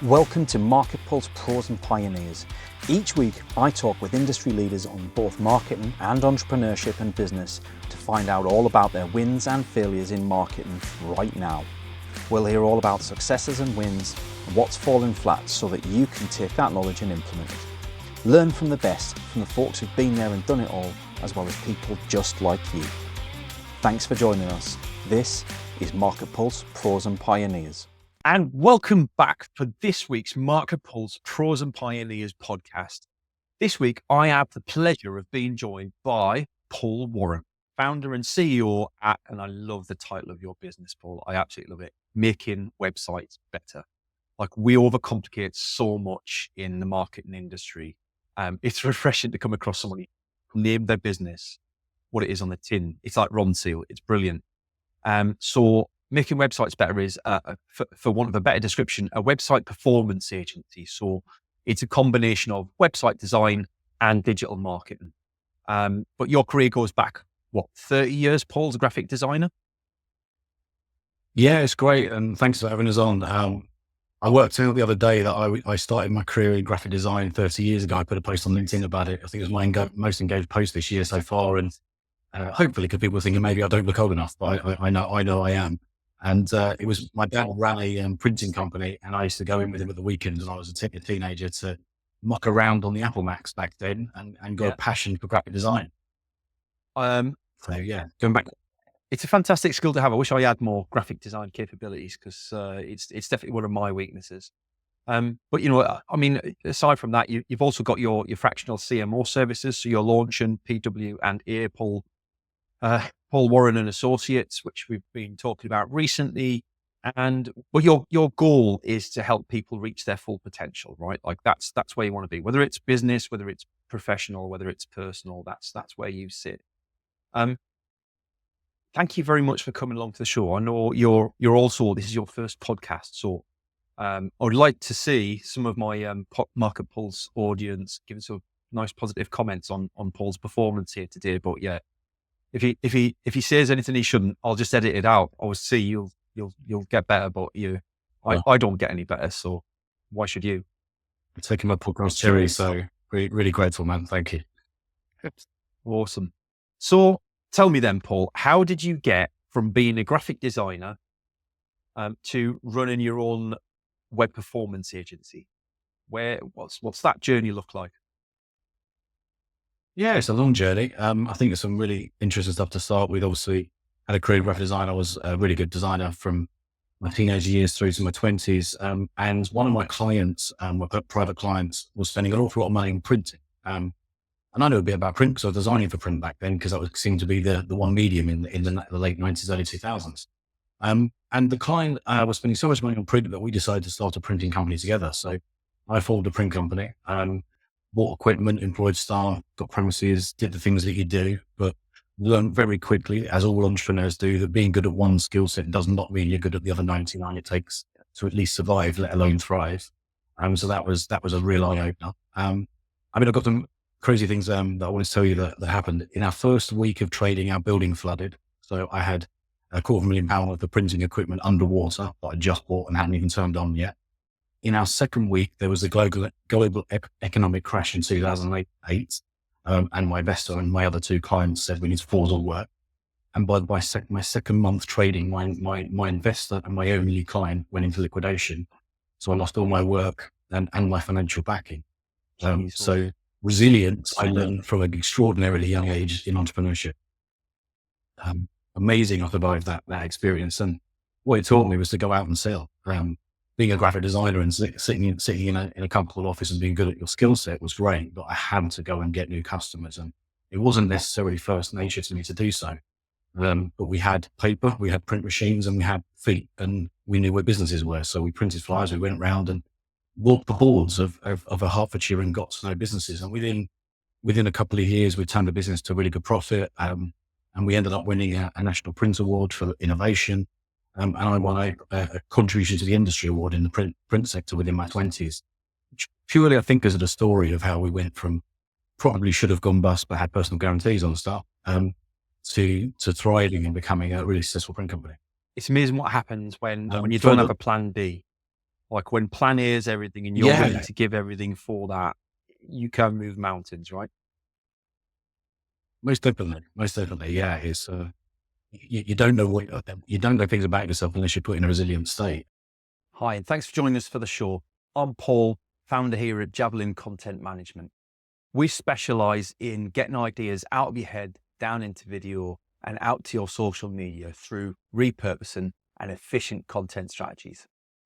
Welcome to MarketPulse Pros and Pioneers. Each week, I talk with industry leaders on both marketing and entrepreneurship and business to find out all about their wins and failures in marketing right now. We'll hear all about successes and wins and what's fallen flat so that you can take that knowledge and implement it. Learn from the best, from the folks who've been there and done it all, as well as people just like you. Thanks for joining us. This is MarketPulse Pros and Pioneers. And welcome back for this week's MarketPulse Pros and Pioneers podcast. This week, I have the pleasure of being joined by Paul Warren, founder and CEO at, and I love the title of your business, Paul. I absolutely love it. Making websites better. Like, we overcomplicate so much in the marketing industry. It's refreshing to come across someone who named their business what it is on the tin. It's like Ron Seal. It's brilliant. So making websites better is, for want of a better description, a website performance agency. So it's a combination of website design and digital marketing. But your career goes back, 30 years, Paul, as a graphic designer? Yeah, it's great. And thanks for having us on. I worked out the other day that I started my career in graphic design 30 years ago. I put a post on LinkedIn about it. I think it was my most engaged post this year so far. And hopefully, because people are thinking maybe I don't look old enough, but I know I am. And it was my dad ran a printing company, and I used to go in with him at the weekends when I was a teenager to muck around on the Apple Macs back then and got a passion for graphic design. So yeah, going back. It's a fantastic skill to have. I wish I had more graphic design capabilities because it's definitely one of my weaknesses. But you know, I mean, aside from that, you've also got your fractional CMO services. So you're launching PW and A, Paul Warren and Associates, which we've been talking about recently. And your goal is to help people reach their full potential, right? Like that's where you want to be, whether it's business, whether it's professional, whether it's personal, that's where you sit. Thank you very much for coming along to the show. I know this is your first podcast. So, I would like to see some of my MarketPulse audience giving some nice positive comments on Paul's performance here today. But yeah, if he says anything he shouldn't, I'll just edit it out. I'll see you'll get better, but I don't get any better. So why should you? I'm taking my podcast cherry, so really, really grateful, man. Thank you. Awesome. So tell me then, Paul, how did you get from being a graphic designer to running your own web performance agency? What's that journey look like? Yeah, it's a long journey. I think there's some really interesting stuff to start with. Obviously, had a career in graphic design. I was a really good designer from my teenage years through to my 20s. And one of my clients, my private clients, was spending an awful lot of money on printing. And I knew a bit about print because I was designing for print back then, because that seemed to be the one medium in the late 90s, early 2000s. And the client was spending so much money on print that we decided to start a printing company together. So I formed a print company, bought equipment, employed staff, got premises, did the things that you do, but learned very quickly, as all entrepreneurs do, that being good at one skill set does not mean you're good at the other 99 it takes to at least survive, let alone thrive. So that was a real eye opener. I've got some crazy things that I want to tell you that happened. In our first week of trading, our building flooded. So I had £250,000 worth of printing equipment underwater that I just bought and hadn't even turned on yet. In our second week, there was a global economic crash in 2008. And my investor and my other two clients said we need to pause all work. And by my second month trading, my investor and my only client went into liquidation. So I lost all my work and my financial backing. So resilience, I learned from an extraordinarily young age in entrepreneurship. Amazing I survived that experience. And what it taught me was to go out and sell. Being a graphic designer and sitting in a comfortable office and being good at your skill set was great, but I had to go and get new customers. And it wasn't necessarily first nature to me to do so. But we had paper, we had print machines, and we had feet, and we knew where businesses were. So we printed flyers, we went around and walked the boards of a Hertfordshire and got to know businesses. And within a couple of years, we turned the business to a really good profit. And we ended up winning a National Print Award for innovation. And I won a contribution to the industry award in the print sector within my 20s, which purely, I think, is a story of how we went from probably should have gone bust, but had personal guarantees on stuff, to thriving and becoming a really successful print company. It's amazing what happens when you don't have a plan B. Like when plan is everything and you're willing to give everything for that, you can move mountains, right? Most definitely. Yeah. It's, you don't know you don't know things about yourself unless you're put in a resilient state. Hi, and thanks for joining us for the show. I'm Paul, founder here at Javelin Content Management. We specialize in getting ideas out of your head, down into video, and out to your social media through repurposing and efficient content strategies.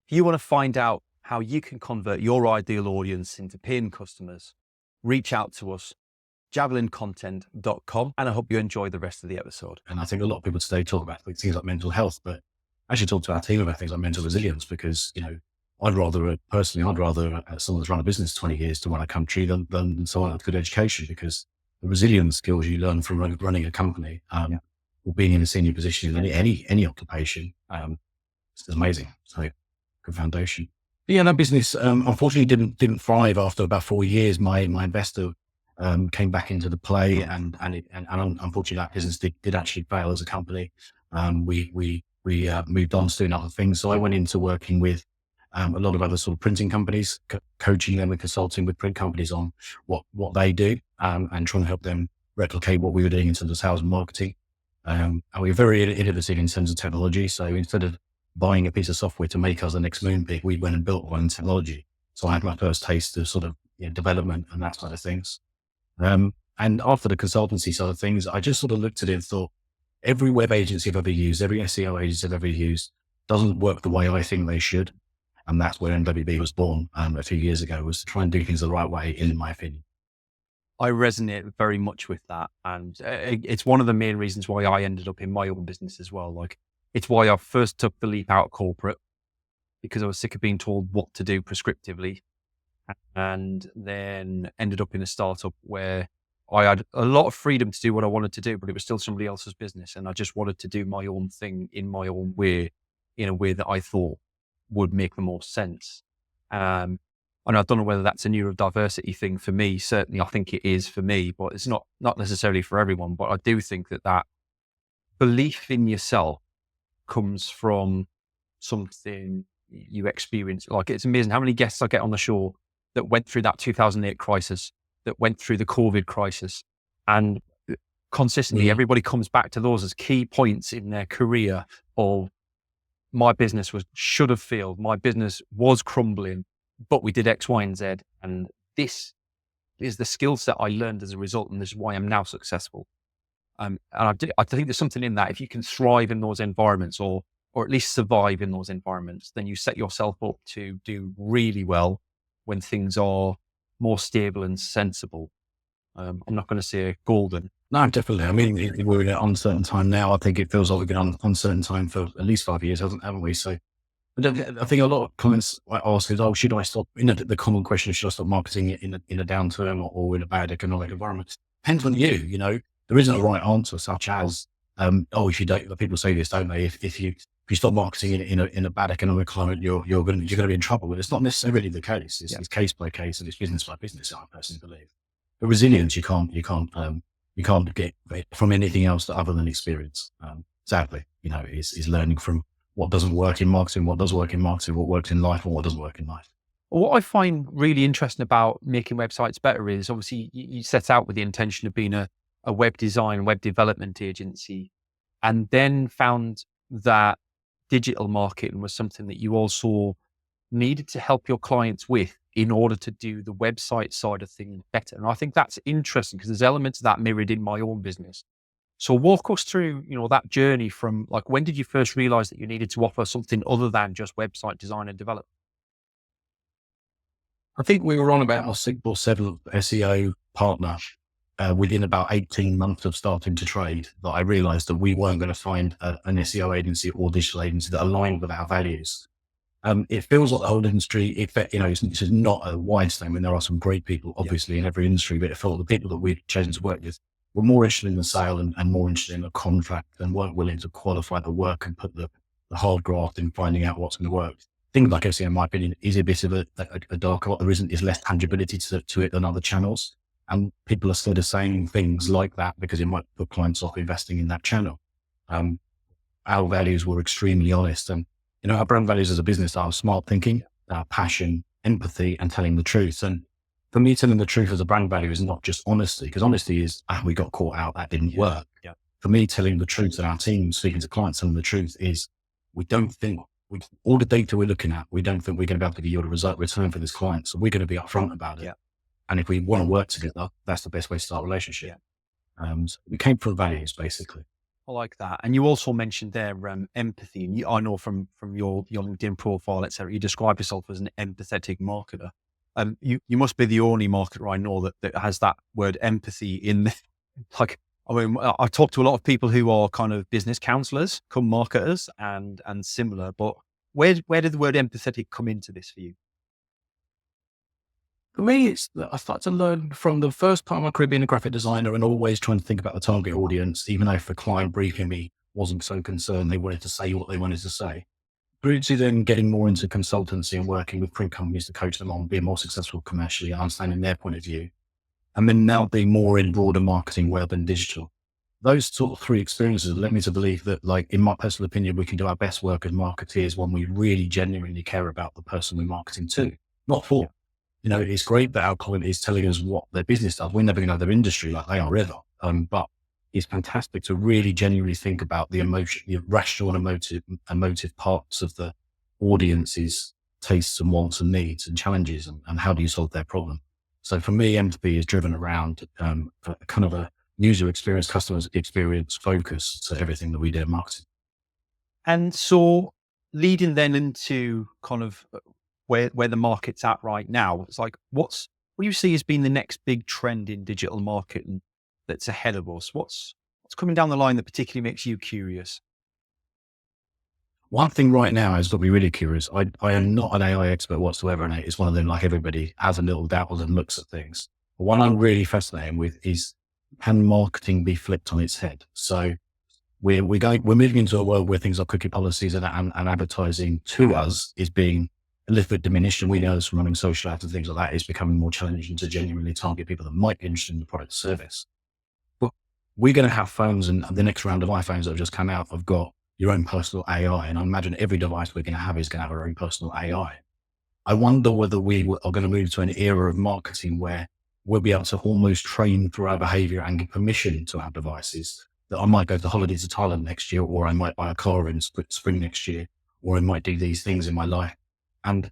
If you want to find out how you can convert your ideal audience into paying customers, reach out to us, javelincontent.com, and I hope you enjoy the rest of the episode. And I think a lot of people today talk about things like mental health, but I should talk to our team about things like mental resilience because, I'd rather someone that's run a business 20 years to run a country than someone with good education, because the resilience skills you learn from running a company, or being in a senior position in any occupation, it's amazing. So good foundation. But yeah, that business, unfortunately didn't thrive after about 4 years. My investor, came back into the play and unfortunately that business did actually fail as a company. We moved on to doing other things. So I went into working with a lot of other sort of printing companies, coaching them and consulting with print companies on what they do, and trying to help them replicate what we were doing in terms of sales and marketing. And we were very innovative in terms of technology. So instead of buying a piece of software to make us the next Moonpig, we went and built one in technology. So I had my first taste of sort of development and that side of things. And after the consultancy side of things, I just sort of looked at it and thought, every web agency I've ever used, every SEO agency I've ever used doesn't work the way I think they should. And that's where MWB was born a few years ago, was to try and do things the right way, in my opinion. I resonate very much with that. And it's one of the main reasons why I ended up in my own business as well. Like, it's why I first took the leap out of corporate, because I was sick of being told what to do prescriptively, and then ended up in a startup where I had a lot of freedom to do what I wanted to do, but it was still somebody else's business. And I just wanted to do my own thing in my own way, in a way that I thought would make the most sense. And I don't know whether that's a neurodiversity thing for me. Certainly, I think it is for me, but it's not necessarily for everyone. But I do think that belief in yourself comes from something you experience. Like, it's amazing how many guests I get on the show that went through that 2008 crisis, that went through the COVID crisis. And consistently, everybody comes back to those as key points in their career of, my business should have failed. My business was crumbling, but we did X, Y, and Z. And this is the skill set I learned as a result. And this is why I'm now successful. And I think there's something in that. If you can thrive in those environments, or at least survive in those environments, then you set yourself up to do really well when things are more stable and sensible. I'm not going to say golden. No, definitely. I mean, we're in an uncertain time now. I think it feels like we've been on uncertain time for at least 5 years, haven't we? So I think a lot of clients ask is, should I stop? The common question is, should I stop marketing in a downturn or in a bad economic environment? Depends on you. There isn't a right answer, such as, if you don't, people say this, don't they? If you stop marketing in a bad economic climate, you're going to be in trouble. But it's not necessarily the case. It's case by case, and it's business by business, I personally believe. But resilience, you can't get from anything else other than experience. Sadly, is learning from what doesn't work in marketing, what does work in marketing, what works in life, and what doesn't work in life. What I find really interesting about making websites better is, obviously, you set out with the intention of being a web design, web development agency, and then found that digital marketing was something that you also needed to help your clients with in order to do the website side of things better. And I think that's interesting because there's elements of that mirrored in my own business. So walk us through, that journey from, like, when did you first realize that you needed to offer something other than just website design and development? I think we were on about our 6th or 7th SEO partner within about 18 months of starting to trade, that I realized that we weren't going to find an SEO agency or digital agency that aligned with our values. It feels like the whole industry, it's not a wide statement. There are some great people, obviously, in every industry, but it felt the people that we've chosen to work with were more interested in the sale and more interested in the contract, and weren't willing to qualify the work and put the hard graft in finding out what's going to work. Things like SEO, in my opinion, is a bit of a dark art. Is less tangibility to it than other channels. And people are still saying things like that because it might put clients off investing in that channel. Our values were extremely honest, and our brand values as a business are smart thinking, passion, empathy, and telling the truth. And for me, telling the truth as a brand value is not just honesty, because honesty is, we got caught out, that didn't work. Yeah. For me, telling the truth in our team, speaking to clients, telling the truth is, we don't think, all the data we're looking at, we don't think we're going to be able to give you the result return for this client. So we're going to be upfront about it. Yeah. And if we want to work together, that's the best way to start a relationship. So we came from values, basically. I like that. And you also mentioned there empathy. And I know from your LinkedIn profile, etc., you describe yourself as an empathetic marketer. You must be the only marketer I know that has that word empathy in there. Like, I mean, I talk to a lot of people who are kind of business counselors, come marketers and similar, but where did the word empathetic come into this for you? For me, it's that I started to learn from the first part of my career being a graphic designer and always trying to think about the target audience, even though if the client briefing me wasn't so concerned, they wanted to say what they wanted to say. Through to then getting more into consultancy and working with print companies to coach them on being more successful commercially, understanding their point of view. And then now being more in broader marketing, web and digital. Those sort of three experiences led me to believe that, like, in my personal opinion, we can do our best work as marketeers when we really genuinely care about the person we're marketing to, not for. You know, it's great that our client is telling us what their business does. We're never going to know their industry like they are ever. But it's fantastic to really genuinely think about the emotion, the rational and emotive parts of the audience's tastes and wants and needs and challenges, and how do you solve their problem. So for me, empathy is driven around kind of a user experience, customer experience focus to everything that we do in marketing. And so leading then into kind of where the market's at right now, it's like, what do you see as being the next big trend in digital marketing that's ahead of us? What's coming down the line that particularly makes you curious? One thing right now is got me really curious. I am not an AI expert whatsoever, and it's one of them, like everybody has a little dabble and looks at things. But one I'm really fascinated with is, can marketing be flipped on its head? So we're moving into a world where things like cookie policies and advertising to us is being a little bit diminished. And we know this from running social ads and things like that, is becoming more challenging to genuinely target people that might be interested in the product or service. But we're going to have phones, and the next round of iPhones that have just come out have got your own personal AI. And I imagine every device we're going to have is going to have our own personal AI. I wonder whether we are going to move to an era of marketing where we'll be able to almost train through our behavior and give permission to our devices, that I might go to holidays to Thailand next year, or I might buy a car in spring next year, or I might do these things in my life. And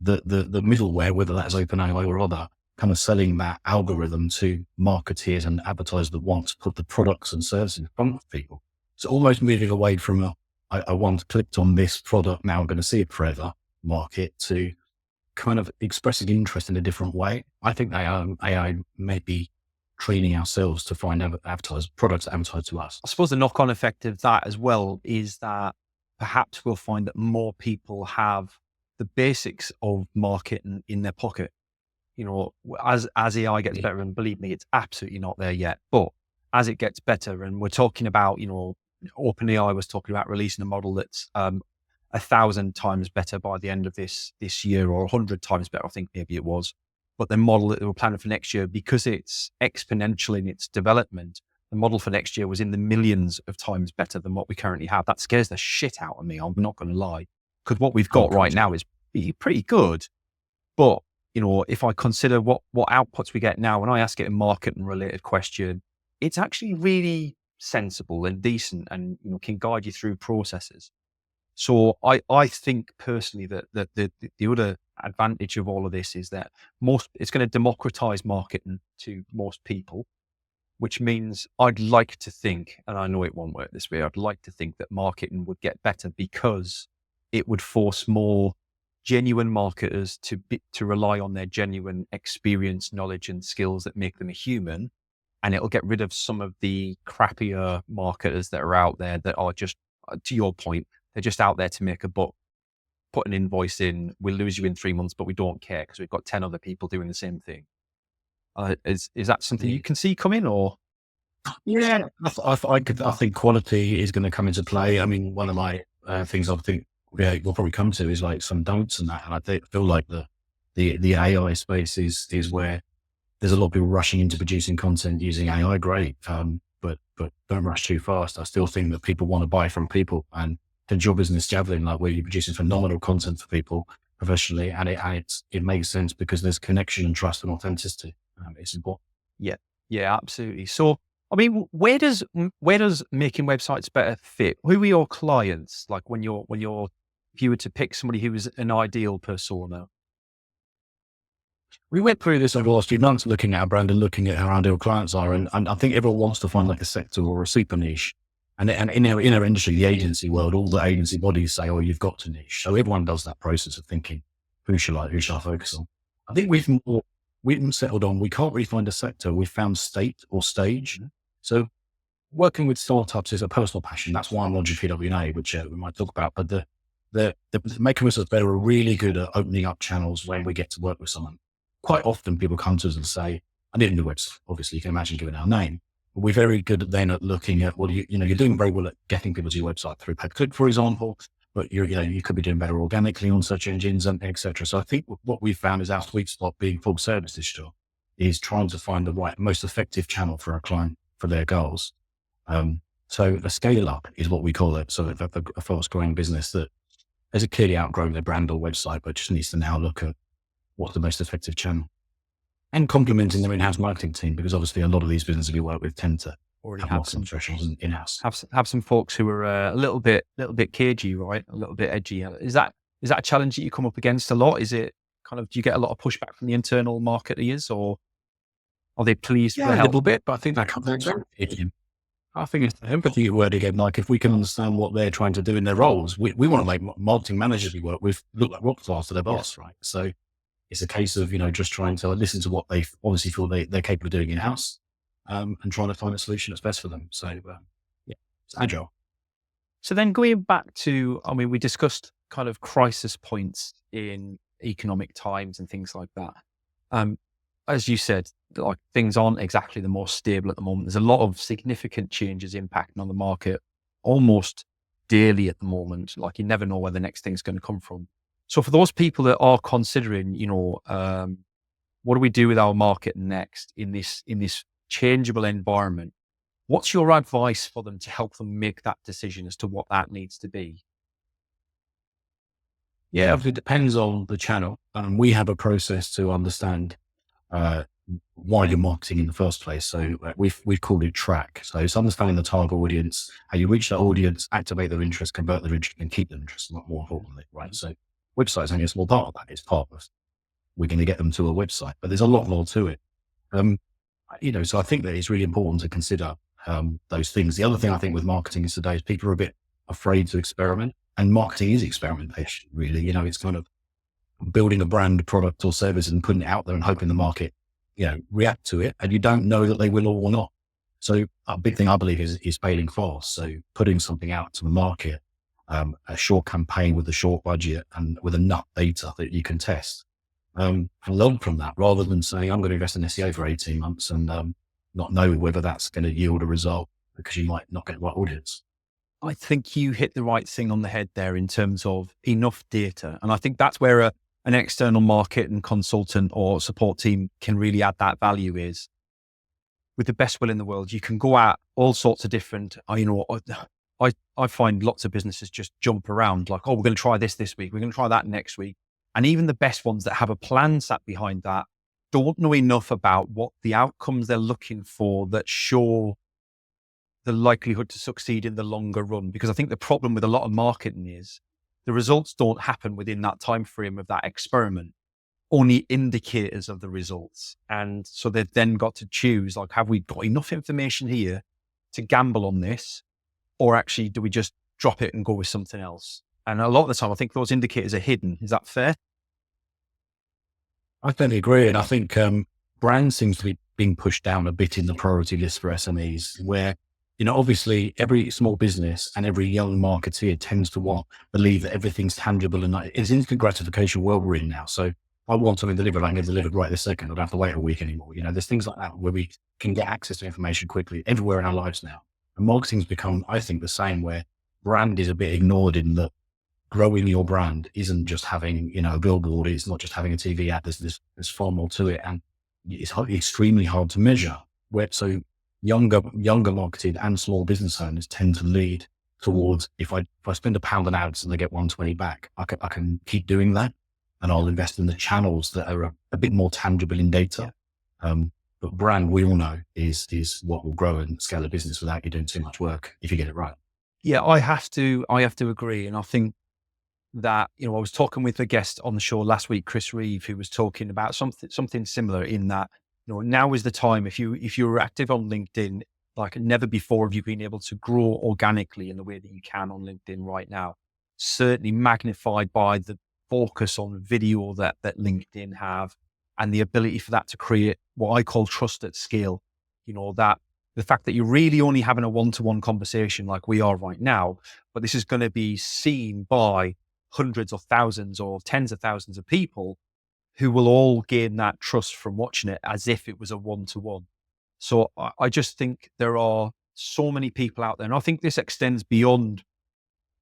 the middleware, whether that's OpenAI or other, kind of selling that algorithm to marketeers and advertisers that want to put the products and services in front of people. So almost moving away from I once clicked on this product, now I'm going to see it forever market, to kind of expressing interest in a different way. I think AI may be training ourselves to find products advertised to us. I suppose the knock-on effect of that as well is that perhaps we'll find that more people have the basics of marketing in their pocket. You know, as AI gets better, and believe me, it's absolutely not there yet, but as it gets better, and we're talking about, you know, OpenAI was talking about releasing a model that's 1,000 times better by the end of this year, or 100 times better, I think maybe it was. But the model that they were planning for next year, because it's exponential in its development, the model for next year was in the millions of times better than what we currently have. That scares the shit out of me, I'm not going to lie, because what we've got right now is pretty good. But, you know, if I consider what outputs we get now, when I ask it a marketing related question, it's actually really sensible and decent, and, you know, can guide you through processes. So I think personally that the other advantage of all of this is that it's going to democratize marketing to most people, which means I'd like to think, and I know it won't work this way, I'd like to think that marketing would get better because it would force more genuine marketers to rely on their genuine experience, knowledge, and skills that make them a human. And it'll get rid of some of the crappier marketers that are out there that are just, to your point, they're just out there to make a buck, put an invoice in, we'll lose you in 3 months, but we don't care because we've got 10 other people doing the same thing. Is that something you can see coming, or? Yeah, I think quality is going to come into play. I mean, one of my things I think we'll probably come to is like some don'ts and that. And I feel like the AI space is where there's a lot of people rushing into producing content using AI. Great. But don't rush too fast. I still think that people want to buy from people, and your business javelin, like where you're producing phenomenal content for people, professionally, and it makes sense because there's connection and trust and authenticity. It's important. Yeah, yeah, absolutely. So, I mean, where does making websites better fit? Who are your clients? Like if you were to pick somebody who was an ideal persona. We went through this over the last few months, looking at our brand and looking at how our ideal clients are. And I think everyone wants to find like a sector or a super niche. And in our industry, the agency world, all the agency bodies say, oh, you've got to niche. So everyone does that process of thinking, who shall I focus on? I think we've settled on, we can't really find a sector. We've found state or stage. So working with startups is a personal passion. That's why I'm launching PWNA, which we might talk about. But the making us better are really good at opening up channels when we get to work with someone. Quite often people come to us and say, I didn't do website. Obviously you can imagine giving our name, but we're very good then at looking at, well, you're doing very well at getting people to your website through pay-per-click, for example, but you could be doing better organically on search engines and et cetera. So I think what we've found is our sweet spot being full service digital is trying to find the right, most effective channel for our client for their goals. So a scale up is what we call it. So a fast growing business that has clearly outgrown their brand or website, but just needs to now look at what's the most effective channel and complementing their in-house marketing team, because obviously a lot of these businesses we work with tend to Already have marketing professionals in-house. Have some folks who are a little bit cagey, right? A little bit edgy. Is that a challenge that you come up against a lot? Is it kind of, do you get a lot of pushback from the internal marketeers, or are they pleased with the A help? little bit, but I think that comes from I think it's the empathy word again. Like if we can understand what they're trying to do in their roles, we want to make marketing managers we work with look like rock stars to their boss, right? So it's a case of, just trying to listen to what they obviously feel they're capable of doing in-house, and trying to find a solution that's best for them. So, it's agile. So then going back to, I mean, we discussed kind of crisis points in economic times and things like that. As you said, like things aren't exactly the most stable at the moment. There's a lot of significant changes impacting on the market almost daily at the moment. Like you never know where the next thing's going to come from. So for those people that are considering, what do we do with our market next in this changeable environment? What's your advice for them to help them make that decision as to what that needs to be? Yeah, it depends on the channel. We have a process to understand why you're marketing in the first place. So we've called it track. So it's understanding the target audience, how you reach that audience, activate their interest, convert their interest, and keep their interest, not more importantly, right? So website is only a small part of that. It's part of we're going to get them to a website, but there's a lot more to it. So I think that it's really important to consider those things. The other thing I think with marketing is today is people are a bit afraid to experiment, and marketing is experimentation, really. It's kind of building a brand, product or service and putting it out there and hoping the market, react to it. And you don't know that they will or not. So a big thing I believe is failing fast. So putting something out to the market, a short campaign with a short budget and with enough data that you can test, and learn from that rather than saying, I'm going to invest in SEO for 18 months and not know whether that's going to yield a result because you might not get the right audience. I think you hit the right thing on the head there in terms of enough data. And I think that's where an external market and consultant or support team can really add that value is with the best will in the world. You can go at all sorts of different, I find lots of businesses just jump around like, oh, we're going to try this week. We're going to try that next week. And even the best ones that have a plan sat behind that don't know enough about what the outcomes they're looking for that show the likelihood to succeed in the longer run. Because I think the problem with a lot of marketing is the results don't happen within that time frame of that experiment, only indicators of the results. And so they've then got to choose, like, have we got enough information here to gamble on this? Or actually, do we just drop it and go with something else? And a lot of the time, I think those indicators are hidden. Is that fair? I totally agree. And I think brand seems to be being pushed down a bit in the priority list for SMEs, where, obviously every small business and every young marketeer tends to believe that everything's tangible and it's instant gratification world we're in now. So I want something delivered, I can get delivered right this second. I don't have to wait a week anymore. There's things like that where we can get access to information quickly everywhere in our lives now. And marketing's become, I think, the same, where brand is a bit ignored in that growing your brand isn't just having, a billboard. It's not just having a TV ad. There's far more to it. And it's extremely hard to measure. So younger marketing and small business owners tend to lead towards, if I spend £1 on ads and I get 120 back, I can keep doing that. and I'll invest in the channels that are a bit more tangible in data. But brand, we all know, is what will grow and scale a business without you doing too much work if you get it right. Yeah, I have to agree. And I think that, I was talking with a guest on the show last week, Chris Reeve, who was talking about something similar in that, now is the time. If you're active on LinkedIn, like never before have you been able to grow organically in the way that you can on LinkedIn right now. Certainly magnified by the focus on video that LinkedIn have, and the ability for that to create what I call trust at scale. That the fact that you're really only having a one-to-one conversation like we are right now, but this is going to be seen by hundreds of thousands or tens of thousands of people who will all gain that trust from watching it as if it was a one-to-one. So I just think there are so many people out there, and I think this extends beyond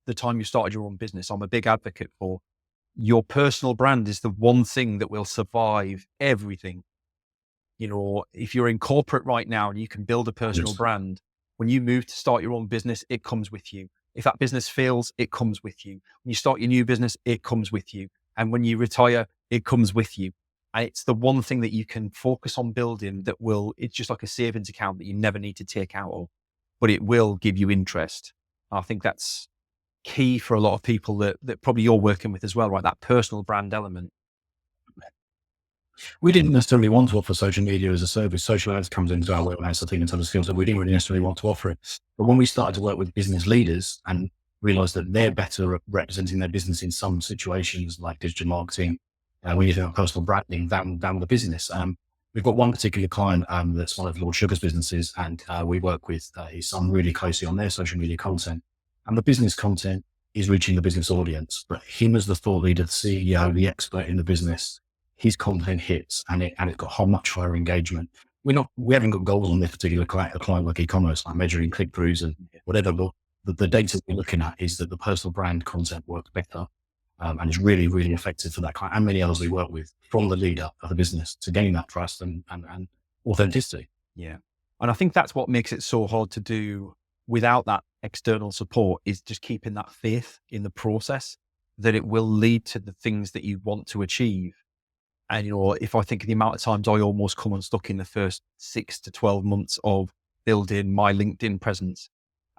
the time you started your own business. I'm a big advocate for your personal brand is the one thing that will survive everything. If you're in corporate right now and you can build a personal brand, when you move to start your own business, it comes with you. If that business fails, it comes with you. When you start your new business, it comes with you. And when you retire, it comes with you. And it's the one thing that you can focus on building it's just like a savings account that you never need to take out of, but it will give you interest. I think that's key for a lot of people that probably you're working with as well, right? That personal brand element. We didn't necessarily want to offer social media as a service. Social ads comes into our wheelhouse, I think, in terms of skills that we didn't really necessarily want to offer it. But when we started to work with business leaders and realized that they're better at representing their business in some situations like digital marketing, when you think of personal branding than the business. We've got one particular client that's one of Lord Sugar's businesses, and we work with his son really closely on their social media content. And the business content is reaching the business audience, but him as the thought leader, the CEO, the expert in the business, his content hits and it's got how much higher engagement. We haven't got goals on this particular client, a client like e-commerce, like measuring click-throughs and whatever, but the data we're looking at is that the personal brand content works better and is really, really effective for that client and many others we work with from the leader of the business to gain that trust and authenticity. Yeah. And I think that's what makes it so hard to do without that external support, is just keeping that faith in the process that it will lead to the things that you want to achieve. And, if I think of the amount of times I almost come unstuck in the first 6 to 12 months of building my LinkedIn presence,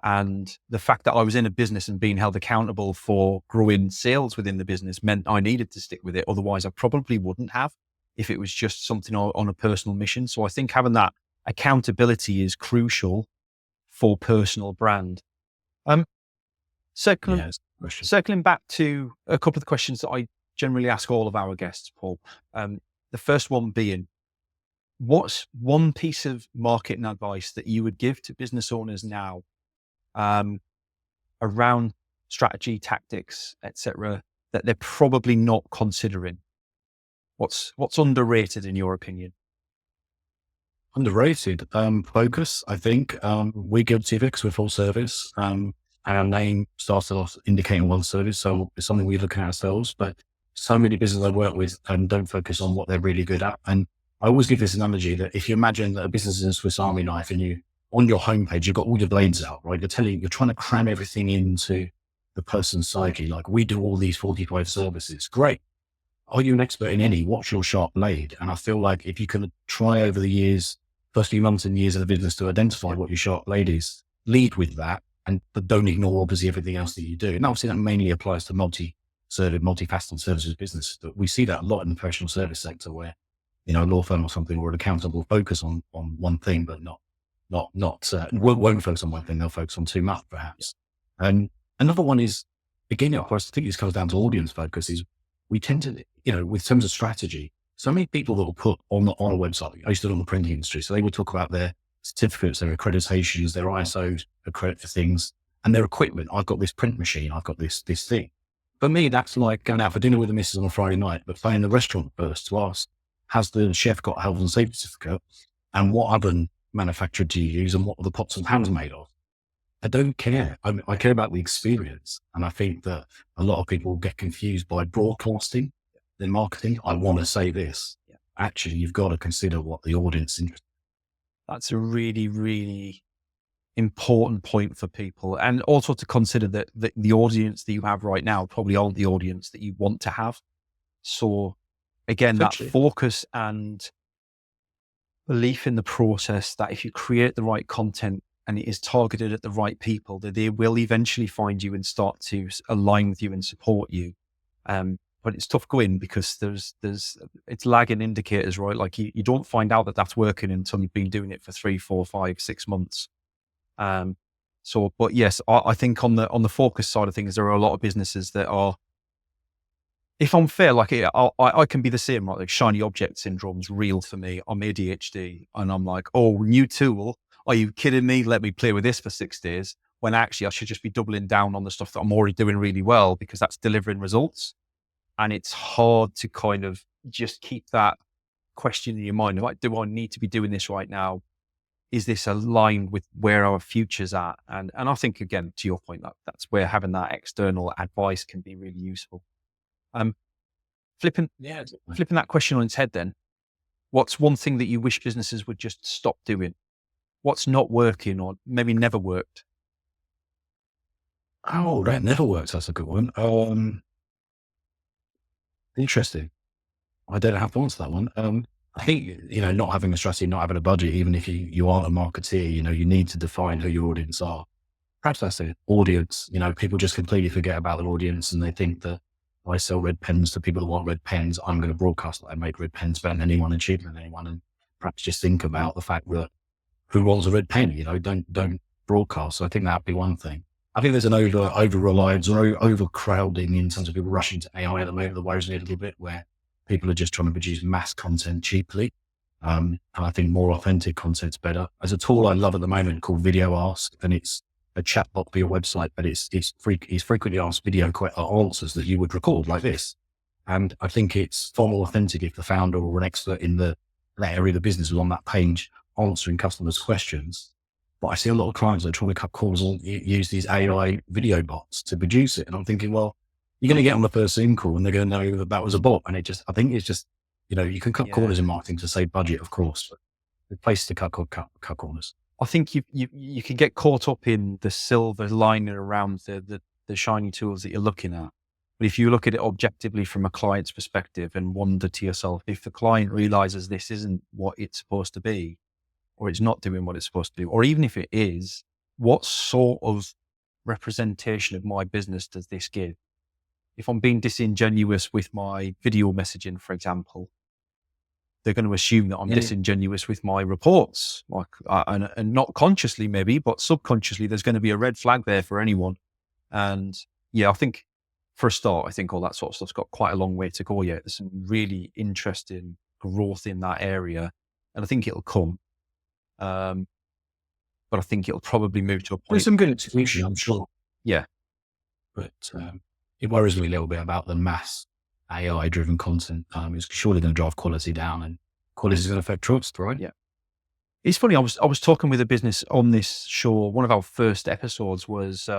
and the fact that I was in a business and being held accountable for growing sales within the business meant I needed to stick with it. Otherwise, I probably wouldn't have if it was just something on a personal mission. So I think having that accountability is crucial for personal brand. Circling back to a couple of the questions that I generally ask all of our guests, Paul. The first one being, what's one piece of marketing advice that you would give to business owners now around strategy, tactics, etc., that they're probably not considering? What's underrated in your opinion? Underrated. Focus, I think. We're guilty of it because we're full service. Our name started off indicating one service, so it's something we look at ourselves. But so many businesses I work with don't focus on what they're really good at. And I always give this analogy that if you imagine that a business is a Swiss Army knife and on your homepage, you've got all your blades out, right? You're trying to cram everything into the person's psyche. Like, we do all these 45 services. Great. Are you an expert in any? What's your sharp blade? And I feel like if you can try over the years, first few months and years of the business to identify what your sharp blade is, lead with that, but don't ignore obviously everything else that you do. And obviously that mainly applies to multifaceted services business. But we see that a lot in the professional service sector where, a law firm or something, or an accountable focus on one thing, but won't focus on one thing. They'll focus on too much perhaps. And another one is, again, of course, I think this comes down to audience focus, is we tend to, with terms of strategy, so many people that will put on a website, I used to do on the printing industry. So they would talk about their certificates, their accreditations, their ISO accredit for things, and their equipment. I've got this print machine. I've got this thing. For me, that's like going out for dinner with the missus on a Friday night, but phoning the restaurant first to ask, has the chef got a health and safety certificate? And what oven manufacturer do you use? And what are the pots and pans made of? I don't care. I care about the experience. And I think that a lot of people get confused by broadcasting their marketing. I want to say this. Yeah. Actually, you've got to consider what the audience is interested in. That's a really, really important point for people. And also to consider that the audience that you have right now probably aren't the audience that you want to have. So again, that focus and belief in the process, that if you create the right content and it is targeted at the right people, that they will eventually find you and start to align with you and support you. But it's tough going because it's lagging indicators, right? Like you don't find out that that's working until you've been doing it for 3, 4, 5, 6 months. But yes, I think on the focus side of things, there are a lot of businesses that are, if I'm fair, like I can be the same, right? Like shiny object syndrome's real for me. I'm ADHD and I'm like, oh, new tool. Are you kidding me? Let me play with this for 6 days. When actually I should just be doubling down on the stuff that I'm already doing really well because that's delivering results. And it's hard to kind of just keep that question in your mind. Like, do I need to be doing this right now? Is this aligned with where our future's at? And I think, again, to your point, that's where having that external advice can be really useful. Flipping that question on its head then, what's one thing that you wish businesses would just stop doing? What's not working or maybe never worked? Oh, that never works. That's a good one. Interesting. I don't have to answer that one. I think, not having a strategy, not having a budget, even if you aren't a marketeer, you need to define who your audience are. Perhaps that's it. Audience, people just completely forget about their audience and they think that I sell red pens to people who want red pens. I'm going to broadcast that I make red pens better than anyone and cheaper than anyone. And perhaps just think about the fact that who wants a red pen? Don't broadcast. So I think that'd be one thing. I think there's an over reliance or overcrowding in terms of people rushing to AI at the moment that worries me a little bit, where people are just trying to produce mass content cheaply. And I think more authentic content's better. There's a tool I love at the moment called Video Ask, and it's a chatbot for your website, but it's frequently asked video answers that you would record like this. And I think it's far more authentic if the founder or an expert in that area of the business was on that page answering customers' questions. But I see a lot of clients that are trying to cut corners and use these AI video bots to produce it. And I'm thinking, well, you're going to get on the first Zoom call and they're going to know that was a bot. And I think it's just, you can cut corners in marketing to save budget, of course, but the place to cut corners. I think you can get caught up in the silver lining around the shiny tools that you're looking at. But if you look at it objectively from a client's perspective and wonder to yourself, if the client realizes this isn't what it's supposed to be, or it's not doing what it's supposed to do, or even if it is, what sort of representation of my business does this give? If I'm being disingenuous with my video messaging, for example, they're going to assume that I'm disingenuous with my reports, and not consciously maybe, but subconsciously, there's going to be a red flag there for anyone. And I think for a start, I think all that sort of stuff's got quite a long way to go yet. There's some really interesting growth in that area, and I think it'll come. But I think it'll probably move to a point. There's some good execution, I'm sure. Yeah. But it worries me a little bit about the mass AI-driven content. It's surely going to drive quality down, and quality is going to affect trust, right? Yeah. It's funny. I was talking with a business on this show. One of our first episodes was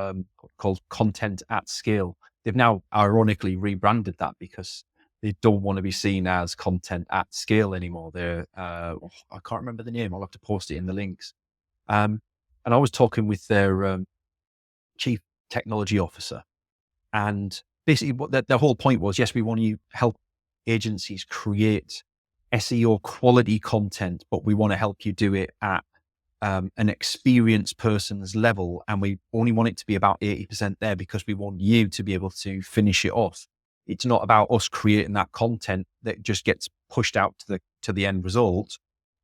called Content at Scale. They've now ironically rebranded that because they don't want to be seen as content at scale anymore. They're I can't remember the name. I'll have to post it in the links. And I was talking with their chief technology officer, and basically what their whole point was, yes, we want to help agencies create SEO quality content, but we want to help you do it at an experienced person's level. And we only want it to be about 80% there because we want you to be able to finish it off. It's not about us creating that content that just gets pushed out to the end result.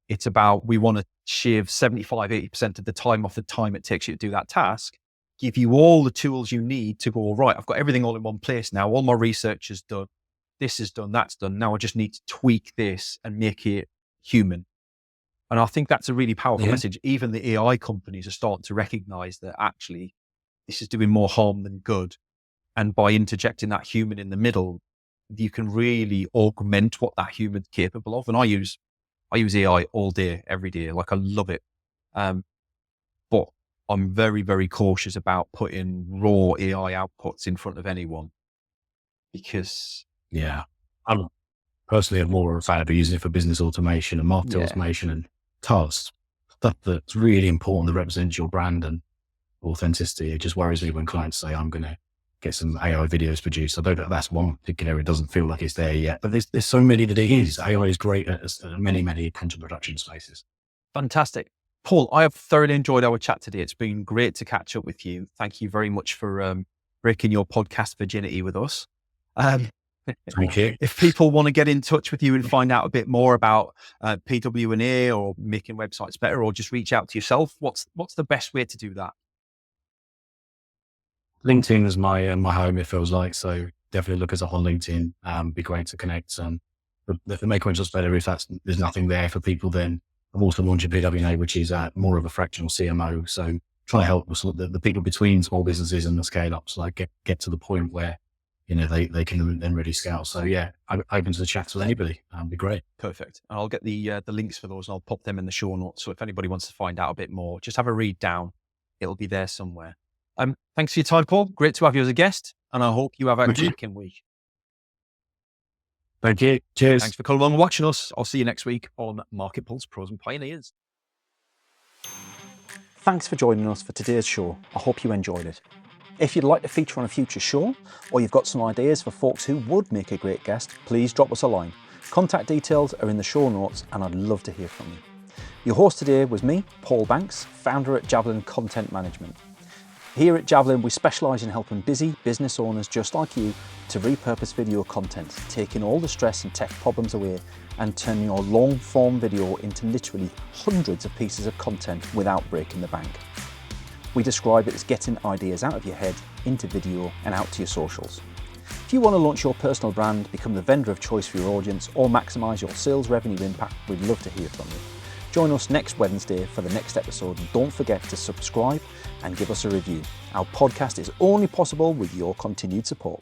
It's about, we want to shave 75, 80% of the time off the time it takes you to do that task, give you all the tools you need to go, right, I've got everything all in one place now. All my research is done. This is done. That's done. Now I just need to tweak this and make it human. And I think that's a really powerful message. Even the AI companies are starting to recognize that actually this is doing more harm than good. And by interjecting that human in the middle, you can really augment what that human's capable of. And I use AI all day, every day. Like, I love it. But I'm very, very cautious about putting raw AI outputs in front of anyone because... Yeah. I'm personally more a fan of using it for business automation and marketing automation and tasks. Stuff that's really important that represents your brand and authenticity. It just worries me when clients say, I'm going to get some AI videos produced. I don't know, that's one particular area. It doesn't feel like it's there yet, but there's so many that it is. AI is great at many content production spaces. Fantastic. Paul, I have thoroughly enjoyed our chat today. It's been great to catch up with you. Thank you very much for breaking your podcast virginity with us. Thank you. If people want to get in touch with you and find out a bit more about PW&A or making websites better, or just reach out to yourself, what's the best way to do that? LinkedIn is my home, it feels like. So definitely look us up on LinkedIn. Be great to connect. And the make websites better, if there's nothing there for people, then I'm also launching PW&A, which is more of a fractional CMO. So trying to help the people between small businesses and the scale ups, like get to the point where, they can then really scale. So yeah, I'm open to the chat with anybody. Be great. Perfect. And I'll get the links for those and I'll pop them in the show notes. So if anybody wants to find out a bit more, just have a read down. It'll be there somewhere. Thanks for your time, Paul. Great to have you as a guest. And I hope you have a cracking week. Thank you. Cheers. Thanks for coming along and watching us. I'll see you next week on MarketPulse Pros and Pioneers. Thanks for joining us for today's show. I hope you enjoyed it. If you'd like to feature on a future show, or you've got some ideas for folks who would make a great guest, please drop us a line. Contact details are in the show notes and I'd love to hear from you. Your host today was me, Paul Banks, founder at Javelin Content Management. Here at Javelin, we specialise in helping busy business owners just like you to repurpose video content, taking all the stress and tech problems away and turning your long form video into literally hundreds of pieces of content without breaking the bank. We describe it as getting ideas out of your head into video and out to your socials. If you want to launch your personal brand, become the vendor of choice for your audience, or maximise your sales revenue impact, we'd love to hear from you. Join us next Wednesday for the next episode, and don't forget to subscribe and give us a review. Our podcast is only possible with your continued support.